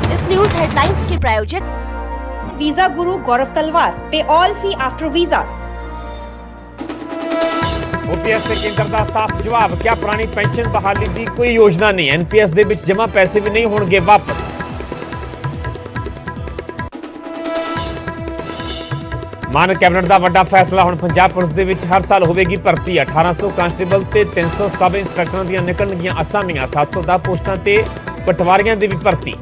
इस news headlines के प्रायोजक वीजा गुरु गौरव तलवार, पे ऑल फी आफ्टर वीजा। ओपीएस से केंद्र का साफ जवाब, क्या पुरानी पेंशन बहाली की कोई योजना नहीं, एनपीएस दे विच जमा पैसे भी नहीं होंगे वापस। मान कैबिनेट का वड्डा फैसला, हुण पंजाब पुलिस दे विच हर साल होवेगी भर्ती, 1800 कांस्टेबल ते 300 सब इंस्पैक्टरां दीआं निकलणगीआं असामियां, 710 पोस्टां ते पटवारियां दी भी भर्ती।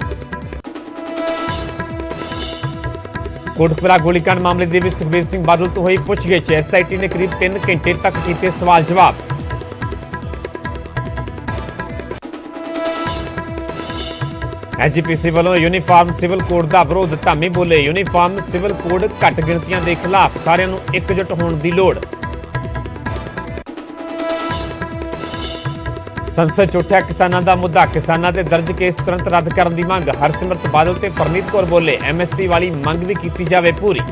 कोटकपुरा गोलीकांड मामले दे विच सुखबीर सिंह बादल तो हुई पुछगिछ, एसआईटी ने करीब 3 घंटे तक कीते सवाल जवाब। एजीपीसी वालों यूनीफॉर्म सिविल कोड का विरोध, धामी बोले यूनीफॉर्म सिविल कोड घट गिणतियां के खिलाफ, सारिਆਂ ਨੂੰ एकजुट होने की लोड़। संसद च उठिया किसानों का मुद्दा, किसानों के दर्ज केस तुरंत रद्द करने की मंग, हरसिमरत बादल ते परनीत कौर बोले एमएसपी वाली मंग भी की जाए पूरी।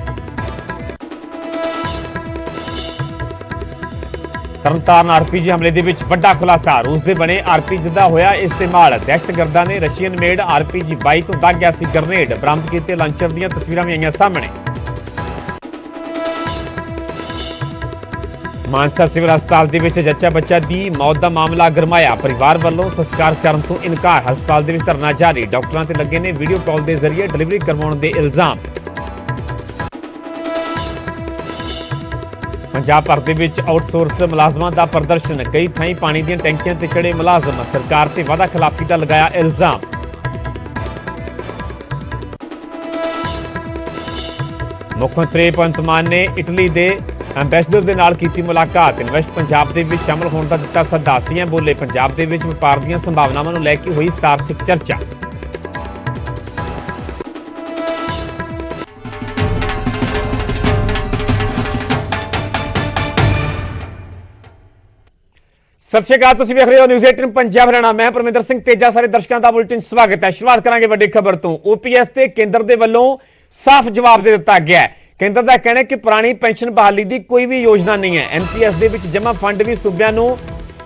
तरनताਰਨ आरपीजी हमले के वड्डा खुलासा, रूस के बने आरपीजी का होया इस्तेमाल, दहशतगर्दां ने रशियन मेड आरपीजी 22 तो दाग गया सी ग्रनेड, बरामद किए लांचर दी तस्वीरां भी आईयां सामने। मानसा सिविल हस्पताल के जच्चा बच्चा की मौत का मामला गरमाया, परिवार वालों संस्कार करने तो इनकार, हस्पताल के धरना जारी, डॉक्टरों से लगे ने वीडियो कॉल के जरिए डिलीवरी करवाने के इल्जाम। पंजाब भर के आउटसोर्स मुलाजमां का प्रदर्शन, कई थाई पानी दी टैंकियां ते चढ़े मुलाजम, सरकार से वादा खिलाफी का लगाया इल्जाम। मुख्यमंत्री भगवंत मान ने इटली के अंबैसडर के नाल कीती मुलाकात, इन्वेस्ट पंजाब के शामिल होने का दिता सद्दा, सीएम बोले पंजाब के व्यापार दी संभावनावां नूं लैके हुई सार्थक चर्चा। सत श्री अकाल, तुसीं वेख रहे हो न्यूज़ 18 पंजाब हरियाणा, मैं परमिंदर सिंह तेजा, सारे दर्शकों का बुलेटिन स्वागत है। शुरुआत करांगे वड्डी खबर तो, ओपीएस ते केंद्र के वल्लों साफ जवाब दे दिता गया है। केंद्र का कहना है कि पुरानी पेंशन बहाली की कोई भी योजना नहीं है, एनपीएस दे विच जमा फंड भी सूबियां नूं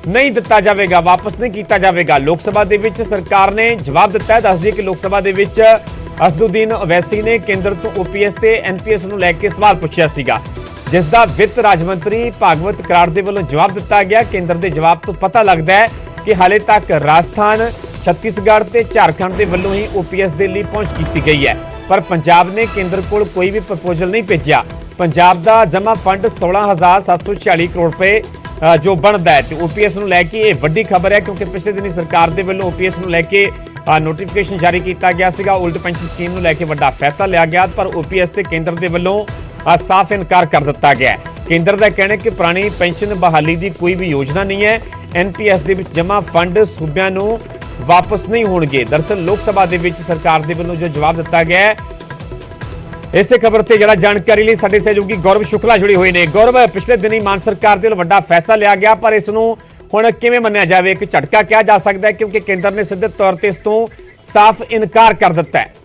नहीं दिता जाएगा, वापस नहीं किया जाएगा। लोक सभा दे विच सरकार ने जवाब दिता है, दस दिए कि लोक सभा दे विच असदुद्दीन ओवैसी ने केंद्र तो ओपीएस ते एनपीएस नूं लैके सवाल पुछया सीगा, जिसका वित्त राज मंत्री भागवत कराड़ दे वल्लों जवाब दिता गया। केंद्र के जवाब तो पता लगता है कि हाले तक राजस्थान, छत्तीसगढ़ ते झारखंड के वल्लों ही ओपीएस के लिए पहुंच की गई है, पर पंजाब ने केंद्र को कोई भी प्रपोजल नहीं भेजा। पंजाब का जमा फंड 16,746 करोड़ रुपए जो बनता है, तो ओपीएस नूं लैके ये वड्डी खबर है, क्योंकि पिछले दिन सरकार के वल्लों ओपीएस नूं लैके नोटिफिकेशन जारी किया गया सीगा, उल्ट पेंशन स्कीम नूं लैके वड्डा फैसला लिया गया, पर ओपीएस ते केंद्र के वल्लों साफ इनकार कर दिता गया है। केंद्र का कहना है कि पुरानी पेंशन बहाली की कोई भी योजना नहीं है, एनपीएस के जमा फंड सूबियां नूं वापस नहीं होंगे। दरअसल लोक सभा के सरकार के वल्लों जो जवाब दिता गया है, इस खबर से जरा जानकारी लिए साडे सहयोगी गौरव शुक्ला जुड़े हुए हैं। गौरव, पिछले दिन ही मान सरकार के वड्डा फैसला लिया गया, पर इसनूं हुण किवें मन्निया जाए, एक झटका कहा जा सकता है, क्योंकि केंद्र ने सीधे तौर पर इस तो साफ इनकार कर दिता है।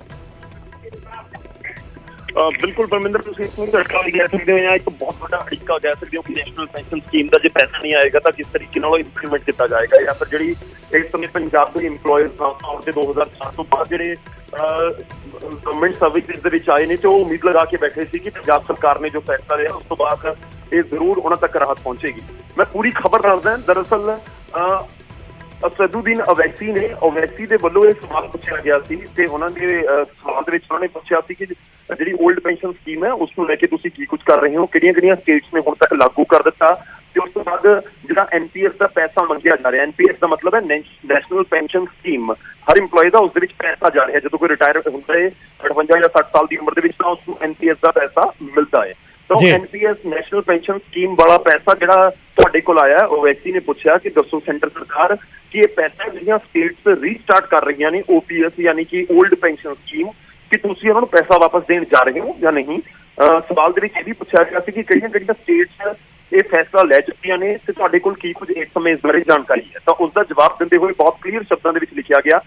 बिल्कुल परमिंदर, झटका भी कह सकते हो, एक बहुत बड़ा अड़िका कह सकते हो कि नैशनल पेंशन स्कीम का जो पैसा नहीं आएगा तो किस तरीके इंप्लीमेंट किया जाएगा, या फिर जी इस समय पंजाब के इंपलॉयज खासतौर से 2004 तो बाद जो गवर्नमेंट सर्विस आए ने, तो उम्मीद लगा के बैठे थे कि पंजाब सरकार ने जो फैसला लिया उस तो बाद ये जरूर उन्होंने तक राहत पहुंचेगी। मैं पूरी खबर दसदा, दरअसल असदुद्दीन ओवैसी ने के वल्लों ये सवाल पूछा गया सी, ते उन्होंने सवाल दे विच उन्होंने पूछा सी कि जी ओल्ड पेंशन स्कीम है उसको लेके तुसीं की कुछ कर रहे हो, किहड़ियां स्टेट्स ने हुण तक लागू कर दिता, ते उस तो बाद जिहड़ा एनपीएस का पैसा मंगिया जा रहा है, एनपीएस का मतलब है नैशनल पेंशन स्कीम, हर इंपलॉय का उस दे विच पैसा जा रहा है, जो कोई रिटायर होंदा है 58 या 60 साल की उम्र के उसको एनपीएस का पैसा मिलता है, तो एनपीएस नैशनल पेंशन स्कीम वाला पैसा जिहड़ा तुहाडे कोल आया, ओवैसी ने पूछा कि दसो सेंटर सरकार कि ये पैसा जिहड़ियां स्टेट्स रीस्टार्ट कर रही ने ओपीएस यानी कि ओल्ड पेंशन स्कीम, कि तुसीं उन्हां नूं पैसा वापस देण जा रहे हो या नहीं। सवाल दे विच ये भी पूछा गया कि किहड़ियां स्टेट्स ये फैसला लै चुकियां ने, ते तुहाडे कोल की कुछ इस समय इस बारे जानकारी है, तो उसका जवाब दिंदे हुए बहुत क्लीयर शब्दों के लिखा गया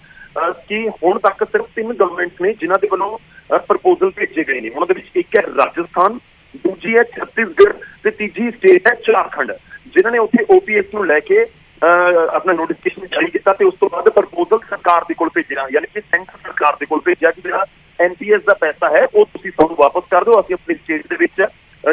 कि हुण तक सिर्फ 3 गवर्नमेंट्स ने जिन्हां दे वल्लों प्रपोजल भेजे गए हैं, उन्हां दे विच एक है राजस्थान, दूजी है छत्तीसगढ़, ते तीजी स्टेट है झारखंड, जिन्होंने उत्थे ओपीएस नूं लैके अपना नोटिफिकेशन जारी किया, उस तो बाद प्रपोजल सरकार के कोल भेजिया, यानी कि सेंटर ਸਰਕਾਰ ਦੇ ਕੋਲ ਭੇਜਿਆ ਕਿ ਜਿਹੜਾ NPS ਦਾ ਪੈਸਾ ਹੈ ਉਹ ਤੁਸੀਂ ਸਾਨੂੰ ਵਾਪਸ ਕਰ ਦਿਓ, ਅਸੀਂ ਆਪਣੀ ਸਟੇਟ ਦੇ ਵਿੱਚ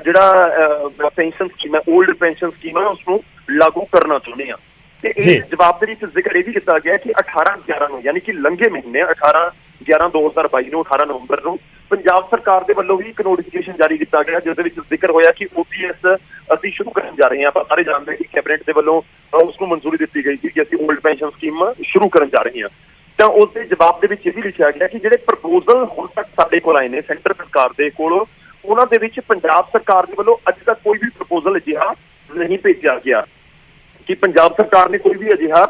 ਜਿਹੜਾ ਪੈਨਸ਼ਨ ਸਕੀਮ ਹੈ, 올ਡ ਪੈਨਸ਼ਨ ਸਕੀਮ ਹੈ, ਉਸਨੂੰ ਲਾਗੂ ਕਰਨਾ ਚਾਹੁੰਦੇ ਹਾਂ। ਤੇ ਇਸ ਜਵਾਬ ਦੇ ਵਿੱਚ ਜ਼ਿਕਰ ਇਹ ਵੀ ਕੀਤਾ ਗਿਆ ਕਿ 18/11 ਨੂੰ, ਯਾਨੀ ਕਿ ਲੰਘੇ ਮਹੀਨੇ 18/11/2022 ਨੂੰ, 18 ਨਵੰਬਰ ਨੂੰ ਪੰਜਾਬ ਸਰਕਾਰ ਦੇ ਵੱਲੋਂ ਵੀ ਇੱਕ ਨੋਟੀਫਿਕੇਸ਼ਨ ਜਾਰੀ ਕੀਤਾ ਗਿਆ, ਜਿਸ ਦੇ ਵਿੱਚ ਜ਼ਿਕਰ ਹੋਇਆ ਕਿ OPS ਅਸੀਂ ਸ਼ੁਰੂ ਕਰਨ ਜਾ ਰਹੇ ਹਾਂ। ਆਪਾਂ ਸਾਰੇ ਜਾਣਦੇ ਕਿ ਕੈਬਨਿਟ ਦੇ ਵੱਲੋਂ ਉਸਨੂੰ ਮਨਜ਼ੂਰੀ ਦਿੱਤੀ ਗਈ ਸੀ ਕਿ ਅਸੀਂ 올ਡ ਪੈਨਸ਼ਨ ਸਕੀਮ ਸ਼ੁਰੂ ਕਰਨ ਜਾ ਰਹੇ ਹਾਂ। ਤਾਂ ਉਸ ਦੇ ਜਵਾਬ ਦੇ ਵਿੱਚ ਇਹ ਵੀ ਲਿਖਿਆ ਗਿਆ ਕਿ ਜਿਹੜੇ ਪ੍ਰਪੋਜ਼ਲ ਹੁਣ ਤੱਕ ਸਾਡੇ ਕੋਲ ਆਏ ਨੇ ਸੈਂਟਰ ਸਰਕਾਰ ਦੇ ਕੋਲ, ਉਹਨਾਂ ਦੇ ਵਿੱਚ ਪੰਜਾਬ ਸਰਕਾਰ ਦੇ ਵੱਲੋਂ ਅੱਜ ਤੱਕ ਕੋਈ ਵੀ ਪ੍ਰਪੋਜ਼ਲ ਅਜਿਹਾ ਨਹੀਂ ਭੇਜਿਆ ਗਿਆ ਕਿ ਪੰਜਾਬ ਸਰਕਾਰ ਨੇ ਕੋਈ ਵੀ ਅਜਿਹਾ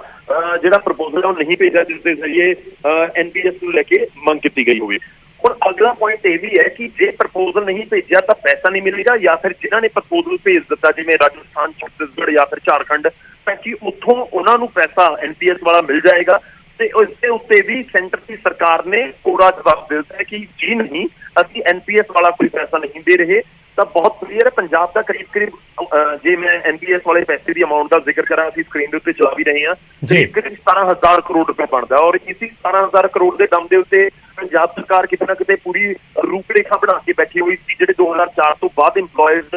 ਜਿਹੜਾ ਪ੍ਰਪੋਜ਼ਲ ਉਹ ਨਹੀਂ ਭੇਜਿਆ ਜਿਸ ਦੇ ਜ਼ਰੀਏ NPS ਨੂੰ ਲੈ ਕੇ ਮੰਗ ਕੀਤੀ ਗਈ ਹੋਵੇ। ਹੁਣ ਅਗਲਾ ਪੁਆਇੰਟ ਇਹ ਵੀ ਹੈ ਕਿ ਜੇ ਪ੍ਰਪੋਜ਼ਲ ਨਹੀਂ ਭੇਜਿਆ ਤਾਂ ਪੈਸਾ ਨਹੀਂ ਮਿਲੇਗਾ, ਜਾਂ ਫਿਰ ਜਿਨ੍ਹਾਂ ਨੇ ਪ੍ਰਪੋਜ਼ਲ ਭੇਜ ਦਿੱਤਾ ਜਿਵੇਂ ਰਾਜਸਥਾਨ, ਛੱਤੀਸਗੜ੍ਹ ਜਾਂ ਫਿਰ ਝਾਰਖੰਡ, ਤਾਂ ਕਿ ਉੱਥੋਂ ਉਹਨਾਂ ਨੂੰ ਪੈਸਾ NPS ਵਾਲਾ ਮਿਲ ਜਾਏਗਾ। ਤੇ ਉਸ ਦੇ ਉੱਤੇ ਵੀ ਸੈਂਟਰ ਦੀ ਸਰਕਾਰ ਨੇ ਕੋਰਾ ਜਵਾਬ ਦੇ ਦਿੱਤਾ ਹੈ ਕਿ ਜੀ ਨਹੀਂ, ਅਸੀਂ NPS ਵਾਲਾ ਕੋਈ ਪੈਸਾ ਨਹੀਂ ਦੇ ਰਹੇ। ਤਾਂ ਬਹੁਤ ਕਲੀਅਰ ਹੈ, ਪੰਜਾਬ ਦਾ ਕਰੀਬ ਜੇ ਮੈਂ NPS ਵਾਲੇ ਪੈਸੇ ਦੀ ਅਮਾਊਂਟ ਦਾ ਜ਼ਿਕਰ ਕਰਾਂ, ਅਸੀਂ ਸਕਰੀਨ ਦੇ ਉੱਤੇ ਚਲਾ ਵੀ ਰਹੇ ਹਾਂ, ਕਰੀਬ 17,000 ਕਰੋੜ ਰੁਪਏ ਬਣਦਾ। ਔਰ ਇਸੇ 17,000 ਕਰੋੜ ਦੇ ਦਮ ਦੇ ਉੱਤੇ ਪੰਜਾਬ ਸਰਕਾਰ ਕਿਤੇ ਨਾ ਕਿਤੇ ਪੂਰੀ ਰੂਪਰੇਖਾ ਬਣਾ ਕੇ ਬੈਠੀ ਹੋਈ ਸੀ। ਜਿਹੜੇ 2004 ਤੋਂ ਬਾਅਦ ਇੰਪਲੋਇਜ਼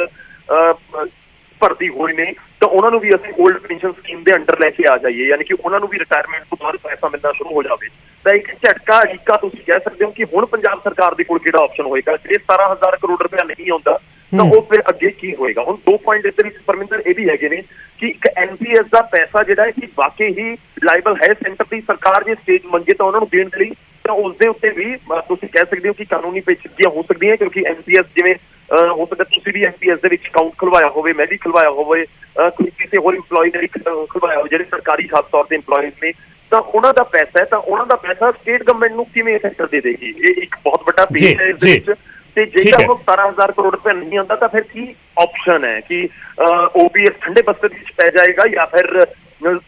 ਭਰਤੀ ਹੋਏ ਨੇ, ਤਾਂ ਉਹਨਾਂ ਨੂੰ ਵੀ ਅਸੀਂ 올ਡ ਪੈਨਸ਼ਨ ਸਕੀਮ ਦੇ ਅੰਡਰ ਲੈ ਕੇ ਆ ਜਾਈਏ, ਯਾਨੀ ਕਿ ਉਹਨਾਂ ਨੂੰ ਵੀ ਰਿਟਾਇਰਮੈਂਟ ਤੋਂ ਬਾਅਦ ਪੈਸਾ ਮਿਲਣਾ ਸ਼ੁਰੂ ਹੋ ਜਾਵੇ। ਤਾਂ ਇੱਕ ਝਟਕਾ ਅੜੀਕਾ ਤੁਸੀਂ ਕਹਿ ਸਕਦੇ ਹੋ ਕਿ ਹੁਣ ਪੰਜਾਬ ਸਰਕਾਰ ਦੇ ਕੋਲ ਕਿਹੜਾ ਆਪਸ਼ਨ ਹੋਏਗਾ। ਜੇ 17,000 ਕਰੋੜ ਰੁਪਇਆ ਨਹੀਂ ਆਉਂਦਾ ਤਾਂ ਉਹ ਫਿਰ ਅੱਗੇ ਕੀ ਹੋਏਗਾ। ਹੁਣ 2 ਪੁਆਇੰਟ ਇਸ ਦੇ ਵਿੱਚ ਪਰਮਿੰਦਰ ਇਹ ਵੀ ਹੈਗੇ ਨੇ ਕਿ ਇੱਕ NPS ਦਾ ਪੈਸਾ ਜਿਹੜਾ ਹੈ ਕਿ ਵਾਕਈ ਹੀ ਲਾਇਬਲ ਹੈ ਸੈਂਟਰ ਦੀ ਸਰਕਾਰ, ਜੇ ਸਟੇਟ ਮੰਗੇ ਤਾਂ ਉਹਨਾਂ ਨੂੰ ਦੇਣ ਦੇ ਲਈ, ਤਾਂ ਉਸ ਦੇ ਉੱਤੇ ਵੀ ਤੁਸੀਂ ਕਹਿ ਸਕਦੇ ਹੋ ਕਿ ਕਾਨੂੰਨੀ ਪੇਚੀਦਗੀਆਂ ਹੋ ਸਕਦੀਆਂ, ਕਿਉਂਕਿ NPS ਜਿਵੇਂ ਹੋ ਸਕਦਾ ਤੁਸੀਂ ਵੀ NPS ਦੇ ਵਿੱਚ ਅਕਾਊਂਟ ਖੁਲਵਾਇਆ ਹੋਵੇ, ਮੈਂ ਵੀ ਖੁਲਵਾਇਆ ਹੋਵੇ, ਕੋਈ ਕਿਸੇ ਹੋਰ ਇੰਪਲੋਈ ਨੇ ਖੁਲਵਾਇਆ ਹੋਵੇ, ਜਿਹੜੇ ਸਰਕਾਰੀ ਖਾਸ ਤੌਰ ਤੇ ਇੰਪਲੋਈਜ਼ ਨੇ, ਤਾਂ ਉਹਨਾਂ ਦਾ ਪੈਸਾ ਹੈ, ਤਾਂ ਉਹਨਾਂ ਦਾ ਪੈਸਾ ਸਟੇਟ ਗਵਰਨਮੈਂਟ ਨੂੰ ਕਿਵੇਂ ਸੈਂਟਰ ਦੇ ਦੇਗੀ। ਇਹ ਇੱਕ ਬਹੁਤ ਵੱਡਾ ਪੇਚ ਹੈ ਇਸ ਦੇ ਵਿੱਚ। ਤੇ ਜੇਕਰ ਉਹ 17,000 ਕਰੋੜ ਰੁਪਏ ਨਹੀਂ ਆਉਂਦਾ ਤਾਂ ਫਿਰ ਕੀ ਆਪਸ਼ਨ ਹੈ ਕਿ OPS ਠੰਡੇ ਬਸਤੇ ਵਿੱਚ ਪੈ ਜਾਏਗਾ, ਜਾਂ ਫਿਰ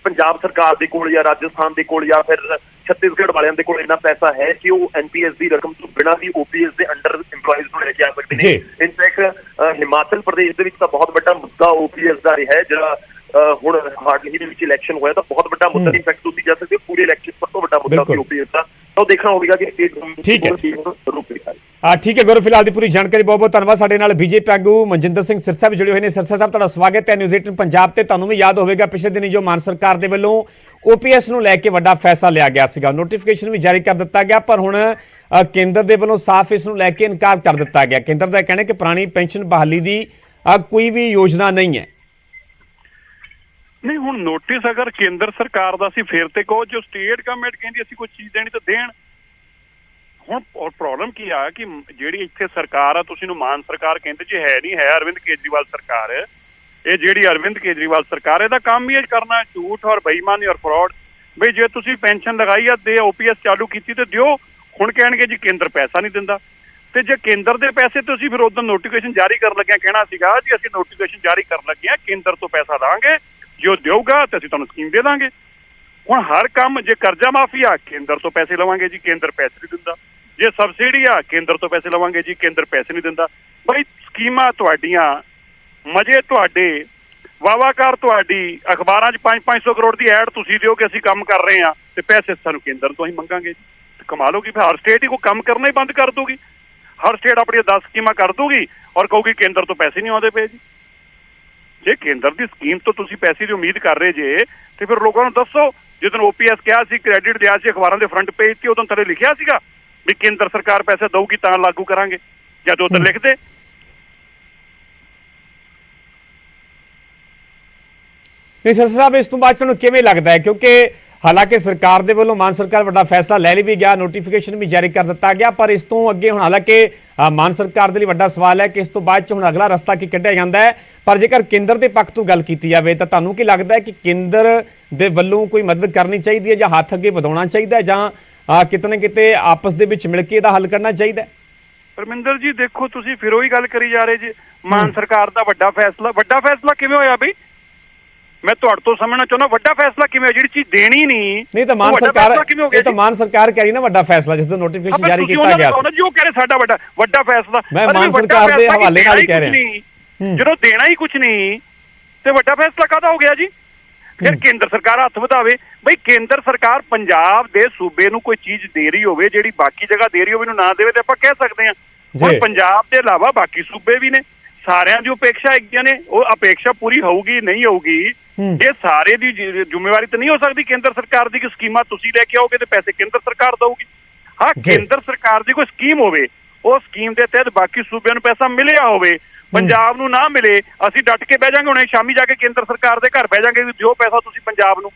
ਪੰਜਾਬ ਸਰਕਾਰ ਦੇ ਕੋਲ ਜਾਂ ਰਾਜਸਥਾਨ ਦੇ ਕੋਲ ਜਾਂ ਫਿਰ ਛੱਤੀਸਗੜ੍ਹ ਵਾਲਿਆਂ ਦੇ ਕੋਲ ਇੰਨਾ ਪੈਸਾ ਹੈ ਕਿ ਉਹ NPS ਦੀ ਰਕਮ ਤੋਂ ਬਿਨਾਂ ਵੀ OPS ਦੇ ਅੰਡਰ ਇੰਪਲੋਈਜ਼ ਨੂੰ ਲੈ ਕੇ ਆ ਸਕਦੇ ਨੇ। ਇਨਫੈਕਟ ਹਿਮਾਚਲ ਪ੍ਰਦੇਸ਼ ਦੇ ਵਿੱਚ ਤਾਂ ਬਹੁਤ ਵੱਡਾ ਮੁੱਦਾ OPS ਦਾ ਰਿਹਾ, ਜਿਹੜਾ ਹੁਣ ਹਾਰਡਲੀ ਦੇ ਵਿੱਚ ਇਲੈਕਸ਼ਨ ਹੋਇਆ ਤਾਂ ਬਹੁਤ ਵੱਡਾ ਮੁੱਦਾ। ਇਨਫੈਕਟ ਤੁਸੀਂ ਕਹਿ ਸਕਦੇ ਹੋ ਪੂਰੇ ਇਲੈਕਸ਼ਨ ਸਭ ਤੋਂ ਵੱਡਾ ਮੁੱਦਾ ਸੀ OPS ਦਾ। ਤਾਂ ਉਹ ਦੇਖਣਾ ਹੋਵੇਗਾ ਕਿ ਸਟੇਟ ਗਵਰਨਮੈਂਟ ਰੂਪ ਦਿਖਾਏ। ਠੀਕ ਹੈ ਗੁਰੂ, ਫਿਲਹਾਲ ਦੀ ਪੂਰੀ ਜਾਣਕਾਰੀ ਬਹੁਤ ਬਹੁਤ ਧੰਨਵਾਦ। ਸਾਡੇ ਨਾਲ BJP ਆਗੂ ਮਨਜਿੰਦਰ ਸਿੰਘ ਸਿਰਸਾ ਵੀ ਜੁੜੇ ਹੋਏ ਨੇ। ਸਿਰਸਾ ਸਾਹਿਬ, ਤੁਹਾਡਾ ਸਵਾਗਤ ਹੈ ਨਿਊਜ਼ 18 ਪੰਜਾਬ ਤੇ। ਤੁਹਾਨੂੰ ਵੀ ਯਾਦ ਹੋਵੇਗਾ ਪਿਛਲੇ ਦਿਨੀ ਜੋ ਮਾਨ ਸਰਕਾਰ ਦੇ ਵੱਲੋਂ OPS ਨੂੰ ਲੈ ਕੇ ਵੱਡਾ ਫੈਸਲਾ ਲਿਆ ਗਿਆ ਸੀਗਾ, ਨੋਟੀਫਿਕੇਸ਼ਨ ਵੀ ਜਾਰੀ ਕਰ ਦਿੱਤਾ ਗਿਆ, ਪਰ ਹੁਣ ਕੇਂਦਰ ਦੇ ਵੱਲੋਂ ਸਾਫ਼ ਇਸ ਨੂੰ ਲੈ ਕੇ ਇਨਕਾਰ ਕਰ ਦਿੱਤਾ ਗਿਆ। ਕੇਂਦਰ ਦਾ ਕਹਿਣਾ ਕਿ ਪੁਰਾਣੀ ਪੈਨਸ਼ਨ ਬਹਾਲੀ ਦੀ ਕੋਈ ਵੀ ਯੋਜਨਾ ਨਹੀਂ ਹੈ। ਨਹੀਂ, ਹੁਣ ਨੋਟਿਸ ਅਗਰ ਕੇਂਦਰ ਸਰਕਾਰ ਦਾ ਸੀ ਫਿਰ ਤੇ ਕਹੋ, ਜੋ ਸਟੇਟ ਗਵਰਨਮੈਂਟ ਕਹਿੰਦੀ ਅਸੀਂ ਕੋਈ ਚੀਜ਼ ਦੇਣੀ ਤਾਂ ਦੇਣ। ਹੁਣ ਪ੍ਰੋਬਲਮ ਕੀ ਆ ਕਿ ਜਿਹੜੀ ਇੱਥੇ ਸਰਕਾਰ ਆ, ਤੁਸੀਂ ਨੂੰ ਮਾਨ ਸਰਕਾਰ ਕਹਿੰਦੇ ਜੀ, ਹੈ ਨਹੀਂ, ਹੈ ਅਰਵਿੰਦ ਕੇਜਰੀਵਾਲ ਸਰਕਾਰ। ਇਹ ਜਿਹੜੀ ਅਰਵਿੰਦ ਕੇਜਰੀਵਾਲ ਸਰਕਾਰ, ਇਹਦਾ ਕੰਮ ਹੀ ਇਹ ਕਰਨਾ ਝੂਠ ਔਰ ਬੇਈਮਾਨੀ ਔਰ ਫਰਾਡ। ਬਈ ਜੇ ਤੁਸੀਂ ਪੈਨਸ਼ਨ ਲਗਾਈ ਆ, ਦੇ OPS ਚਾਲੂ ਕੀਤੀ ਤੇ ਦਿਓ। ਹੁਣ ਕਹਿਣਗੇ ਜੀ ਕੇਂਦਰ ਪੈਸਾ ਨਹੀਂ ਦਿੰਦਾ। ਤੇ ਜੇ ਕੇਂਦਰ ਦੇ ਪੈਸੇ ਤੁਸੀਂ ਫਿਰ ਉਦੋਂ ਨੋਟੀਫਿਕੇਸ਼ਨ ਜਾਰੀ ਕਰਨ ਲੱਗਿਆ ਕਹਿਣਾ ਸੀਗਾ ਜੀ ਅਸੀਂ ਨੋਟੀਫਿਕੇਸ਼ਨ ਜਾਰੀ ਕਰਨ ਲੱਗੇ ਆ, ਕੇਂਦਰ ਤੋਂ ਪੈਸਾ ਦਾਂਗੇ, ਜੇ ਉਹ ਦੇਊਗਾ ਤੇ ਅਸੀਂ ਤੁਹਾਨੂੰ ਸਕੀਮ ਦੇ ਦਾਂਗੇ। ਹੁਣ ਹਰ ਕੰਮ, ਜੇ ਕਰਜ਼ਾ ਮਾਫੀ ਆ, ਕੇਂਦਰ ਤੋਂ ਪੈਸੇ ਲਵਾਂਗੇ ਜੀ, ਕੇਂਦਰ ਪੈਸੇ ਨਹੀਂ ਦਿੰਦਾ। ਜੇ ਸਬਸਿਡੀ ਆ, ਕੇਂਦਰ ਤੋਂ ਪੈਸੇ ਲਵਾਂਗੇ ਜੀ, ਕੇਂਦਰ ਪੈਸੇ ਨਹੀਂ ਦਿੰਦਾ। ਬਈ ਸਕੀਮਾਂ ਤੁਹਾਡੀਆਂ, ਮਜ਼ੇ ਤੁਹਾਡੇ, ਵਾਵਾਕਾਰ ਤੁਹਾਡੀ, ਅਖਬਾਰਾਂ 'ਚ 500 ਕਰੋੜ ਦੀ ਐਡ ਤੁਸੀਂ ਦਿਓ ਕਿ ਅਸੀਂ ਕੰਮ ਕਰ ਰਹੇ ਹਾਂ ਤੇ ਪੈਸੇ ਸਾਨੂੰ ਕੇਂਦਰ ਤੋਂ ਹੀ ਮੰਗਾਂਗੇ ਜੀ। ਕਮਾਲ ਹੋ ਗਈ। ਫਿਰ ਹਰ ਸਟੇਟ ਹੀ ਕੋਈ ਕੰਮ ਕਰਨਾ ਹੀ ਬੰਦ ਕਰ ਦੂਗੀ। ਹਰ ਸਟੇਟ ਆਪਣੀਆਂ 10 ਸਕੀਮਾਂ ਕਰ ਦੂਗੀ ਔਰ ਕਹੂਗੀ ਕੇਂਦਰ ਤੋਂ ਪੈਸੇ ਨਹੀਂ ਆਉਂਦੇ ਪਏ ਜੀ। ਜੇ ਕੇਂਦਰ ਦੀ ਸਕੀਮ ਤੋਂ ਤੁਸੀਂ ਪੈਸੇ ਦੀ ਉਮੀਦ ਕਰ ਰਹੇ ਜੇ ਤੇ ਫਿਰ ਲੋਕਾਂ ਨੂੰ ਦੱਸੋ। ਜਦੋਂ OPS ਕਿਹਾ ਸੀ, ਕ੍ਰੈਡਿਟ ਦਿਆ ਸੀ, ਅਖਬਾਰਾਂ ਦੇ ਫਰੰਟ ਪੇਜ ਤੇ ਉਦੋਂ ਥੱਲੇ ਲਿਖਿਆ ਸੀਗਾ ਵੀ ਕੇਂਦਰ ਸਰਕਾਰ ਪੈਸੇ ਦਊਗੀ ਤਾਂ ਲਾਗੂ ਕਰਾਂਗੇ, ਜਦ ਉਧਰ ਲਿਖਦੇ। ਨਹੀਂ ਸਰ ਸਾਹਿਬ, ਇਸ ਤੋਂ ਬਾਅਦ ਤੁਹਾਨੂੰ ਕਿਵੇਂ ਲੱਗਦਾ ਹੈ, ਕਿਉਂਕਿ ਹਾਲਾਂਕਿ ਸਰਕਾਰ ਦੇ ਵੱਲੋਂ ਮਾਨ ਸਰਕਾਰ ਵੱਡਾ ਫੈਸਲਾ ਲੈ ਲਈ ਵੀ ਗਿਆ, ਨੋਟੀਫਿਕੇਸ਼ਨ ਵੀ ਜਾਰੀ ਕਰ ਦਿੱਤਾ ਗਿਆ, ਪਰ ਇਸ ਤੋਂ ਅੱਗੇ ਹੁਣ ਹਾਲਾਂਕਿ ਮਾਨ ਸਰਕਾਰ ਦੇ ਲਈ ਵੱਡਾ ਸਵਾਲ ਹੈ ਕਿ ਇਸ ਤੋਂ ਬਾਅਦ ਚ ਹੁਣ ਅਗਲਾ ਰਸਤਾ ਕੀ ਕੱਢਿਆ ਜਾਂਦਾ ਹੈ। ਪਰ ਜੇਕਰ ਕੇਂਦਰ ਦੇ ਪੱਖ ਤੋਂ ਗੱਲ ਕੀਤੀ ਜਾਵੇ ਤਾਂ ਤੁਹਾਨੂੰ ਕੀ ਲੱਗਦਾ ਹੈ ਕਿ ਕੇਂਦਰ ਦੇ ਵੱਲੋਂ ਕੋਈ ਮਦਦ ਕਰਨੀ ਚਾਹੀਦੀ ਹੈ ਜਾਂ ਹੱਥ ਅੱਗੇ ਵਧਾਉਣਾ ਚਾਹੀਦਾ ਹੈ ਜਾਂ ਕਿਤੇ ਨਾ ਕਿਤੇ ਆਪਸ ਦੇ ਵਿੱਚ ਮਿਲ ਕੇ ਇਹਦਾ ਹੱਲ ਕਰਨਾ ਚਾਹੀਦਾ ਹੈ? ਪਰਮਿੰਦਰ ਜੀ ਦੇਖੋ, ਤੁਸੀਂ ਫਿਰ ਉਹੀ ਗੱਲ ਕਰੀ ਜਾ ਰਹੇ ਜੀ, ਮਾਨ ਸਰਕਾਰ ਦਾ ਵੱਡਾ ਫੈਸਲਾ ਕਿਵੇਂ ਹੋਇਆ ਬਈ? ਮੈਂ ਤੁਹਾਡੇ ਤੋਂ ਸਮਝਣਾ ਚਾਹੁੰਦਾ ਵੱਡਾ ਫੈਸਲਾ ਕਿਵੇਂ, ਜਿਹੜੀ ਚੀਜ਼ ਦੇਣੀ ਨਹੀਂ ਤਾਂ ਮਾਨ ਸਰਕਾਰ, ਇਹ ਤਾਂ ਮਾਨ ਸਰਕਾਰ ਕਹਿ ਰਹੀ ਨਾ ਵੱਡਾ ਫੈਸਲਾ, ਜਿਸ ਦਾ ਨੋਟੀਫਿਕੇਸ਼ਨ ਜਾਰੀ ਕੀਤਾ ਗਿਆ ਸੀ। ਜੋ ਕਹਿ ਰਹੇ ਸਾਡਾ ਵੱਡਾ ਫੈਸਲਾ, ਮੈਂ ਮਾਨ ਸਰਕਾਰ ਦੇ ਹਵਾਲੇ ਨਾਲ ਹੀ ਕਹਿ ਰਿਹਾ। ਜਦੋਂ ਦੇਣਾ ਹੀ ਕੁਝ ਨਹੀਂ ਤੇ ਵੱਡਾ ਫੈਸਲਾ ਕਾਹਦਾ ਹੋ ਗਿਆ ਜੀ? ਫਿਰ ਕੇਂਦਰ ਸਰਕਾਰ ਹੱਥ ਵਧਾਵੇ। ਬਈ ਕੇਂਦਰ ਸਰਕਾਰ ਪੰਜਾਬ ਦੇ ਸੂਬੇ ਨੂੰ ਕੋਈ ਚੀਜ਼ ਦੇ ਰਹੀ ਹੋਵੇ ਜਿਹੜੀ ਬਾਕੀ ਜਗ੍ਹਾ ਦੇ ਰਹੀ ਹੋਵੇ ਨੂੰ ਨਾ ਦੇਵੇ ਤੇ ਆਪਾਂ ਕਹਿ ਸਕਦੇ ਹਾਂ। ਹੁਣ ਪੰਜਾਬ ਦੇ ਇਲਾਵਾ ਬਾਕੀ ਸੂਬੇ ਵੀ ਨੇ, ਸਾਰਿਆਂ ਦੀ ਅਪੇक्षा ਹੈਗੀਆਂ ਨੇ, ਉਹ ਅਪੇक्षा ਪੂਰੀ ਹੋਊਗੀ ਨਹੀਂ ਹੋਊਗੀ ਇਹ ਸਾਰੇ ਦੀ ਜ਼ਿੰਮੇਵਾਰੀ ਤਾਂ ਨਹੀਂ ਹੋ ਸਕਦੀ ਕੇਂਦਰ ਸਰਕਾਰ ਦੀ ਕਿ ਸਕੀਮਾਂ ਤੁਸੀਂ ਲੈ ਕੇ ਆਓਗੇ ਤੇ ਪੈਸੇ ਕੇਂਦਰ ਸਰਕਾਰ ਦਊਗੀ। ਹਾਂ, ਕੇਂਦਰ ਸਰਕਾਰ ਦੀ ਕੋਈ ਸਕੀਮ ਹੋਵੇ, ਉਹ ਸਕੀਮ ਦੇ ਤਹਿਤ ਬਾਕੀ ਸੂਬਿਆਂ ਨੂੰ ਪੈਸਾ ਮਿਲਿਆ ਹੋਵੇ, ਪੰਜਾਬ ਨੂੰ ਨਾ ਮਿਲੇ, ਅਸੀਂ ਡਟ ਕੇ ਬਹਿ ਜਾਾਂਗੇ। ਹੁਣੇ ਸ਼ਾਮੀ ਜਾ ਕੇ ਕੇਂਦਰ ਸਰਕਾਰ ਦੇ ਘਰ ਬਹਿ ਜਾਾਂਗੇ ਜੋ ਪੈਸਾ ਤੁਸੀਂ ਪੰਜਾਬ ਨੂੰ।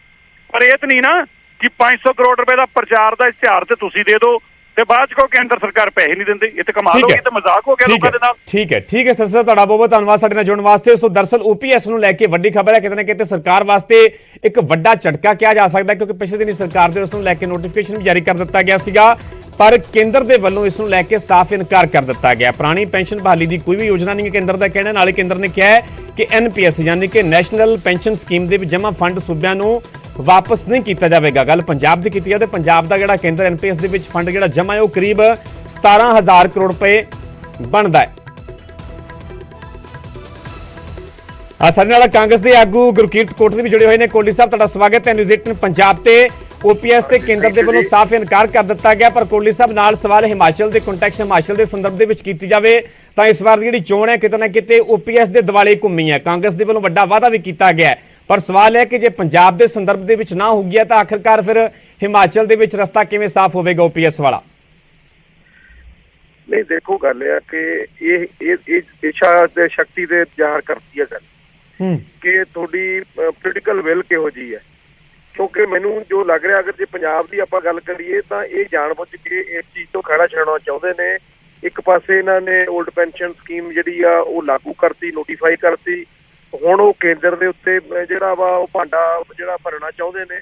ਪਰ ਇਹ ਤਾਂ ਨਹੀਂ ਨਾ ਕਿ 500 ਕਰੋੜ ਰੁਪਏ ਦਾ ਪ੍ਰਚਾਰ ਦਾ ਇਸ਼ਤਿਹਾਰ ਤੇ ਤੁਸੀਂ ਦੇ ਦਿਓ ਤੇ ਬਾਅਦ ਚ ਕੋ ਕੇਂਦਰ ਸਰਕਾਰ ਪੈਸੇ ਨਹੀਂ ਦਿੰਦੇ। ਇਹ ਤਾਂ ਕਮਾਲ ਹੋ ਗਈ, ਤੇ ਮਜ਼ਾਕ ਹੋ ਗਿਆ ਲੋਕਾਂ ਦੇ ਨਾਲ। ਠੀਕ ਹੈ ਸਰ ਤੁਹਾਡਾ ਬਹੁਤ ਬਹੁਤ ਧੰਨਵਾਦ ਸਾਡੇ ਨਾਲ ਜੁੜਨ ਵਾਸਤੇ। ਸੋ ਦਰਅਸਲ OPS ਨੂੰ ਲੈ ਕੇ ਵੱਡੀ ਖਬਰ ਹੈ, ਕਿਤੇ ਨਾ ਕਿਤੇ ਸਰਕਾਰ ਵਾਸਤੇ ਇੱਕ ਵੱਡਾ ਝਟਕਾ ਕਿਹਾ ਜਾ ਸਕਦਾ, ਕਿਉਂਕਿ ਪਿਛਲੇ ਦਿਨੀ ਸਰਕਾਰ ਦੇ ਉਸ ਨੂੰ ਲੈ ਕੇ ਨੋਟੀਫਿਕੇਸ਼ਨ ਵੀ ਜਾਰੀ ਕਰ ਦਿੱਤਾ ਗਿਆ ਸੀਗਾ, ਪਰ ਕੇਂਦਰ ਦੇ ਵੱਲੋਂ ਇਸ ਨੂੰ ਲੈ ਕੇ ਸਾਫ਼ ਇਨਕਾਰ ਕਰ ਦਿੱਤਾ ਗਿਆ। ਪੁਰਾਣੀ ਪੈਨਸ਼ਨ ਬਹਾਲੀ ਦੀ ਕੋਈ ਵੀ ਯੋਜਨਾ ਨਹੀਂ ਹੈ ਕੇਂਦਰ ਦਾ ਕਹਿਣਾ। ਨਾਲੇ ਕੇਂਦਰ ਨੇ ਕਿਹਾ ਹੈ ਕਿ NPS ਯਾਨੀ ਕਿ ਨੈਸ਼ਨਲ ਪੈਨਸ਼ਨ ਸਕੀਮ ਦੇ ਵਿੱਚ ਜਮ੍ਹਾਂ ਫੰਡ ਸੂਬਿਆਂ ਨੂੰ ਵਾਪਸ ਨਹੀਂ ਕੀਤਾ ਜਾਵੇਗਾ। ਗੱਲ ਪੰਜਾਬ ਦੀ ਕੀਤੀ ਹੈ ਤੇ ਪੰਜਾਬ ਦਾ ਜਿਹੜਾ ਕੇਂਦਰ NPS ਦੇ ਵਿੱਚ ਫੰਡ ਜਿਹੜਾ ਜਮ੍ਹਾਂ ਹੈ ਉਹ ਕਰੀਬ 17,000 ਕਰੋੜ ਰੁਪਏ ਬਣਦਾ ਹੈ। ਸਾਡੇ ਨਾਲ ਕਾਂਗਰਸ ਦੇ ਆਗੂ ਗੁਰਕੀਰਤ ਕੋਟਲੀ ਵੀ ਜੁੜੇ ਹੋਏ ਨੇ। ਕੋਟਲੀ ਸਾਹਿਬ ਤੁਹਾਡਾ ਸਵਾਗਤ ਹੈ ਨਿਊਜ਼ 18 ਪੰਜਾਬ ਤੇ। OPS ਤੇ ਕੇਂਦਰ ਦੇ ਵੱਲੋਂ ਸਾਫ਼ ਇਨਕਾਰ ਕਰ ਦਿੱਤਾ ਗਿਆ, ਪਰ ਕੋਟਲੀ ਸਾਹਿਬ ਨਾਲ ਸਵਾਲ ਹਿਮਾਚਲ ਦੇ ਕੰਟੈਕਸਟ ਹਿਮਾਚਲ ਦੇ ਸੰਦਰਭ ਦੇ ਵਿੱਚ ਕੀਤੀ ਜਾਵੇ ਤਾਂ ਇਸ ਵਾਰ ਦੀ ਜਿਹੜੀ ਚੋਣ ਹੈ ਕਿਤੇ ਨਾ ਕਿਤੇ OPS ਦੇ ਦਿਵਾਲੇ ਘੁੰਮੀ ਹੈ। ਕਾਂਗਰਸ ਦੇ ਵੱਲੋਂ ਵੱਡਾ ਵਾਅਦਾ ਵੀ ਕੀਤਾ ਗਿਆ, ਪਰ ਸਵਾਲ ਹੈ ਕਿ ਜੇ ਪੰਜਾਬ ਦੇ ਸੰਦਰਭ ਦੇ ਵਿੱਚ ਨਾ ਹੋ ਗਿਆ ਤਾਂ ਆਖਿਰਕਾਰ ਫਿਰ ਹਿਮਾਚਲ ਦੇ ਵਿੱਚ ਰਸਤਾ ਕਿਵੇਂ ਸਾਫ਼ ਹੋਵੇਗਾ OPS ਵਾਲਾ? ਨਹੀਂ, ਦੇਖੋ ਗੱਲ ਇਹ ਕਿ ਇਹ ਇੱਛਾ ਤੇ ਸ਼ਕਤੀ ਦੇ ਜ਼ਾਹਰ ਕਰਦੀ ਹੈ ਗੱਲ ਕਿ ਤੁਹਾਡੀ ਪੋਲੀਟੀਕਲ ਵਿਲ ਕਿਹੋ ਜਿਹੀ ਹੈ। ਕਿਉਂਕਿ ਮੈਨੂੰ ਜੋ ਲੱਗ ਰਿਹਾ, ਅਗਰ ਜੇ ਪੰਜਾਬ ਦੀ ਆਪਾਂ ਗੱਲ ਕਰੀਏ ਤਾਂ ਇਹ ਜਾਣਬੁੱਝ ਕੇ ਇਸ ਚੀਜ਼ ਤੋਂ ਖੜਾ ਛਡਾਉਣਾ ਚਾਹੁੰਦੇ ਨੇ। ਇੱਕ ਪਾਸੇ ਇਹਨਾਂ ਨੇ 올ਡ ਪੈਨਸ਼ਨ ਸਕੀਮ ਜਿਹੜੀ ਆ ਉਹ ਲਾਗੂ ਕਰਤੀ, ਨੋਟੀਫਾਈ ਕਰਤੀ। ਹੁਣ ਉਹ ਕੇਂਦਰ ਦੇ ਉੱਤੇ ਜਿਹੜਾ ਵਾ ਉਹ ਭਾਂਡਾ ਜਿਹੜਾ ਭਰਨਾ ਚਾਹੁੰਦੇ ਨੇ।